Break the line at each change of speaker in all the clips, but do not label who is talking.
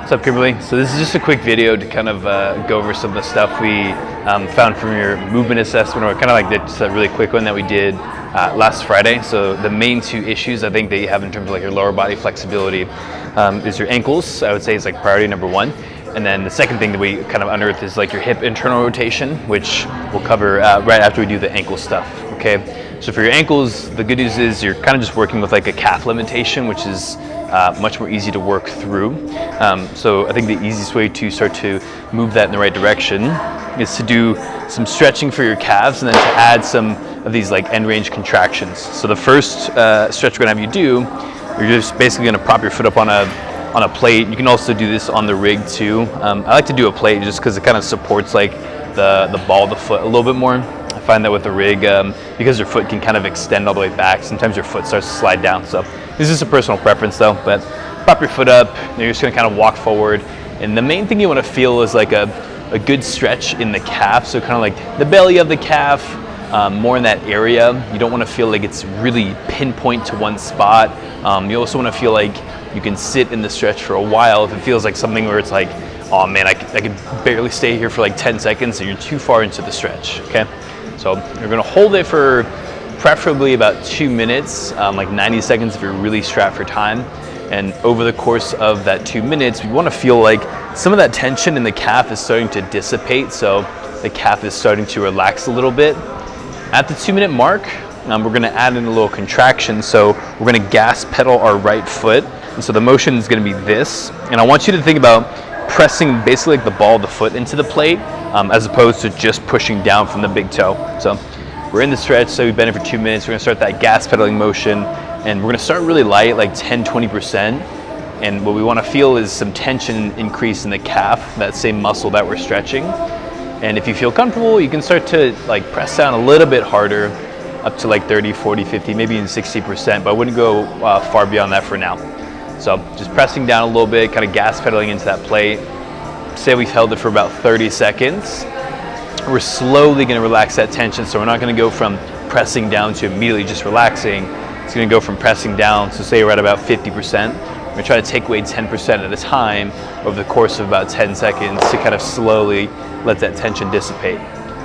What's up, Kimberly? So this is just a quick video to kind of go over some of the stuff we found from your movement assessment, or kind of like just a really quick one that we did last Friday. So the main two issues I think that you have in terms of like your lower body flexibility is your ankles. I would say is like priority number one. And then the second thing that we kind of unearthed is like your hip internal rotation, which we'll cover right after we do the ankle stuff, okay? So for your ankles, the good news is you're kind of just working with like a calf limitation, which is much more easy to work through. So I think the easiest way to start to move that in the right direction is to do some stretching for your calves and then to add some of these like end range contractions. So the first stretch we're gonna have you do, you're just basically gonna prop your foot up on a plate. You can also do this on the rig too. I like to do a plate just because it kind of supports like the ball of the foot a little bit more. I find that with the rig, because your foot can kind of extend all the way back, sometimes your foot starts to slide down. So this is a personal preference though, but prop your foot up, and you're just gonna kind of walk forward. And the main thing you wanna feel is like a good stretch in the calf. So kind of like the belly of the calf, more in that area. You don't wanna feel like it's really pinpoint to one spot. You also wanna feel like you can sit in the stretch for a while. If it feels like something where it's like, oh man, I can barely stay here for like 10 seconds and you're too far into the stretch, okay? So you're gonna hold it for preferably about 2 minutes, like 90 seconds if you're really strapped for time. And over the course of that 2 minutes, we wanna feel like some of that tension in the calf is starting to dissipate, so the calf is starting to relax a little bit. At the 2 minute mark, we're gonna add in a little contraction, so we're gonna gas pedal our right foot. And so the motion is gonna be this. And I want you to think about pressing basically like the ball of the foot into the plate, as opposed to just pushing down from the big toe. So we're in the stretch, so we've been in for 2 minutes. We're gonna start that gas pedaling motion, and we're gonna start really light, like 10, 20%. And what we wanna feel is some tension increase in the calf, that same muscle that we're stretching. And if you feel comfortable, you can start to like press down a little bit harder, up to like 30, 40, 50, maybe even 60%, but I wouldn't go far beyond that for now. So just pressing down a little bit, kind of gas pedaling into that plate. Say we've held it for about 30 seconds. We're slowly gonna relax that tension, so we're not gonna go from pressing down to immediately just relaxing. It's gonna go from pressing down, so say we're at about 50%. We're gonna try to take away 10% at a time over the course of about 10 seconds to kind of slowly let that tension dissipate.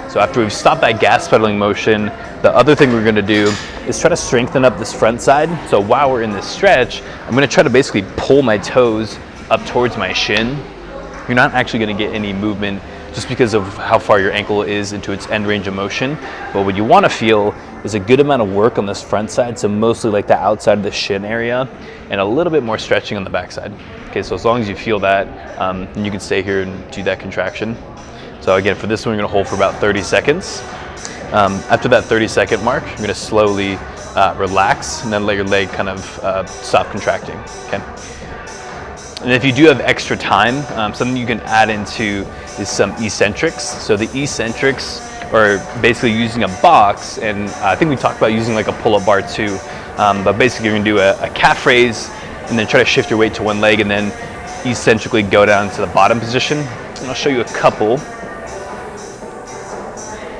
So after we've stopped that gas pedaling motion, the other thing we're gonna do is try to strengthen up this front side. So while we're in this stretch, I'm gonna try to basically pull my toes up towards my shin. You're not actually gonna get any movement just because of how far your ankle is into its end range of motion. But what you wanna feel is a good amount of work on this front side, so mostly like the outside of the shin area, and a little bit more stretching on the back side. Okay, so as long as you feel that, you can stay here and do that contraction. So again, for this one, we're gonna hold for about 30 seconds. After that 30-second mark, you're gonna slowly relax and then let your leg kind of stop contracting, okay? And if you do have extra time, something you can add into is some eccentrics. So the eccentrics are basically using a box, and I think we talked about using like a pull-up bar too, but basically you're gonna do a calf raise and then try to shift your weight to one leg and then eccentrically go down to the bottom position. And I'll show you a couple.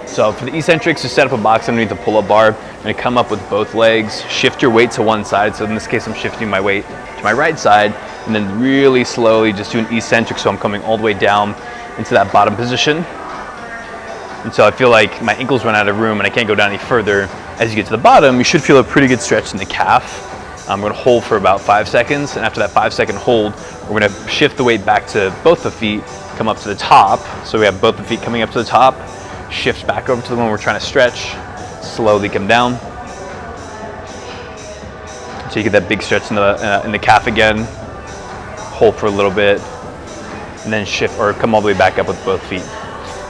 So for the eccentrics, just set up a box underneath the pull-up bar. You're gonna come up with both legs, shift your weight to one side. So in this case, I'm shifting my weight to my right side, and then really slowly just do an eccentric. So I'm coming all the way down into that bottom position. Until I feel like my ankles run out of room and I can't go down any further. As you get to the bottom, you should feel a pretty good stretch in the calf. I'm gonna hold for about 5 seconds. And after that 5-second hold, we're gonna shift the weight back to both the feet, come up to the top. So we have both the feet coming up to the top. Shift back over to the one we're trying to stretch, slowly come down. So you get that big stretch in the calf again, hold for a little bit, and then shift or come all the way back up with both feet.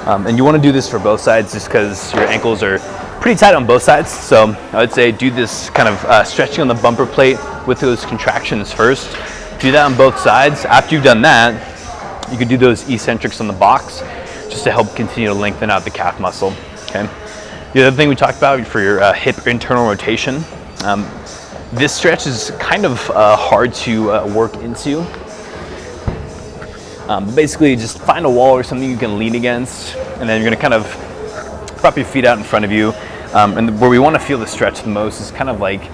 And you wanna do this for both sides just because your ankles are pretty tight on both sides. So I would say do this kind of stretching on the bumper plate with those contractions first. Do that on both sides. After you've done that, you can do those eccentrics on the box, just to help continue to lengthen out the calf muscle, okay? The other thing we talked about for your hip internal rotation, this stretch is kind of hard to work into. Basically, just find a wall or something you can lean against, and then you're gonna kind of prop your feet out in front of you. And where we wanna feel the stretch the most is kind of like,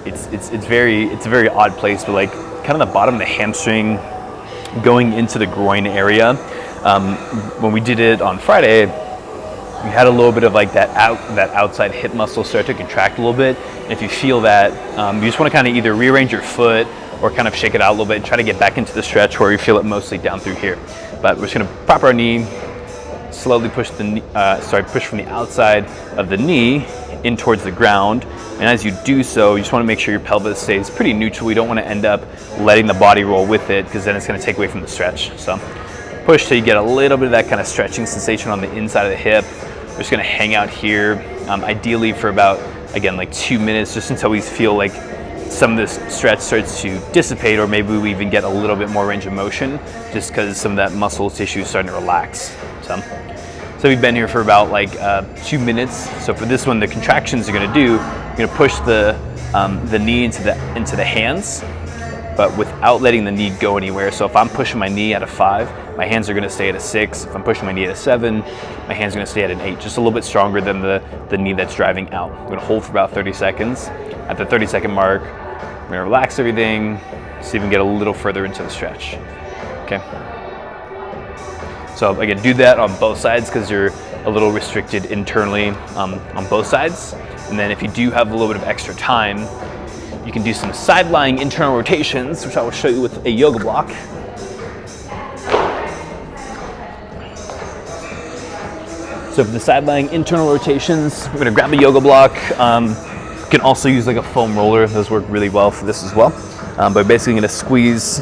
it's a very odd place, but like kind of the bottom of the hamstring, going into the groin area. When we did it on Friday, we had a little bit of like that outside hip muscle start to contract a little bit. And if you feel that, you just want to kind of either rearrange your foot or kind of shake it out a little bit and try to get back into the stretch where you feel it mostly down through here. But we're just going to prop our knee, slowly push push from the outside of the knee in towards the ground. And as you do so, you just want to make sure your pelvis stays pretty neutral. You don't want to end up letting the body roll with it, because then it's going to take away from the stretch. So push till you get a little bit of that kind of stretching sensation on the inside of the hip. We're just going to hang out here, ideally for about, again, like 2 minutes, just until we feel like some of this stretch starts to dissipate, or maybe we even get a little bit more range of motion, just because some of that muscle tissue is starting to relax. So we've been here for about like 2 minutes. So for this one, the contractions you're going to do, you're going to push the knee into the hands, but without letting the knee go anywhere. So if I'm pushing my knee at a 5, my hands are going to stay at a 6. If I'm pushing my knee at a 7, my hands are going to stay at an 8, just a little bit stronger than the knee that's driving out. I'm going to hold for about 30 seconds. At the 30-second mark, we're going to relax everything, see if we can get a little further into the stretch. Okay. So again, do that on both sides, because you're a little restricted internally on both sides. And then if you do have a little bit of extra time, you can do some side-lying internal rotations, which I will show you with a yoga block. So for the side-lying internal rotations, we're going to grab a yoga block. You can also use like a foam roller. Those work really well for this as well. But basically going to squeeze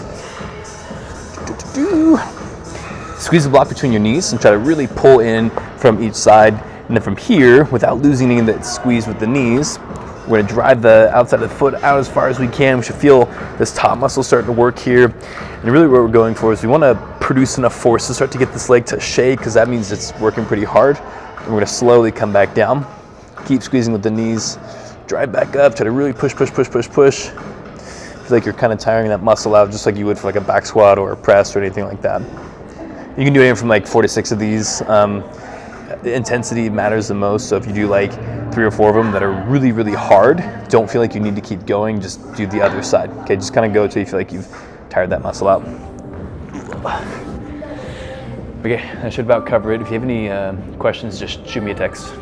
the block between your knees and try to really pull in from each side. And then from here, without losing any of that squeeze with the knees, we're going to drive the outside of the foot out as far as we can. We should feel this top muscle starting to work here. And really what we're going for is we want to produce enough force to start to get this leg to shake, because that means it's working pretty hard. And we're going to slowly come back down. Keep squeezing with the knees. Drive back up. Try to really push. Feel like you're kind of tiring that muscle out, just like you would for like a back squat or a press or anything like that. You can do anything from like 4 to 6 of these. The intensity matters the most. So if you do like 3 or 4 of them that are really, really hard, don't feel like you need to keep going. Just do the other side. Okay, just kind of go till you feel like you've tired that muscle out. Okay, that should about cover it. If you have any questions, just shoot me a text.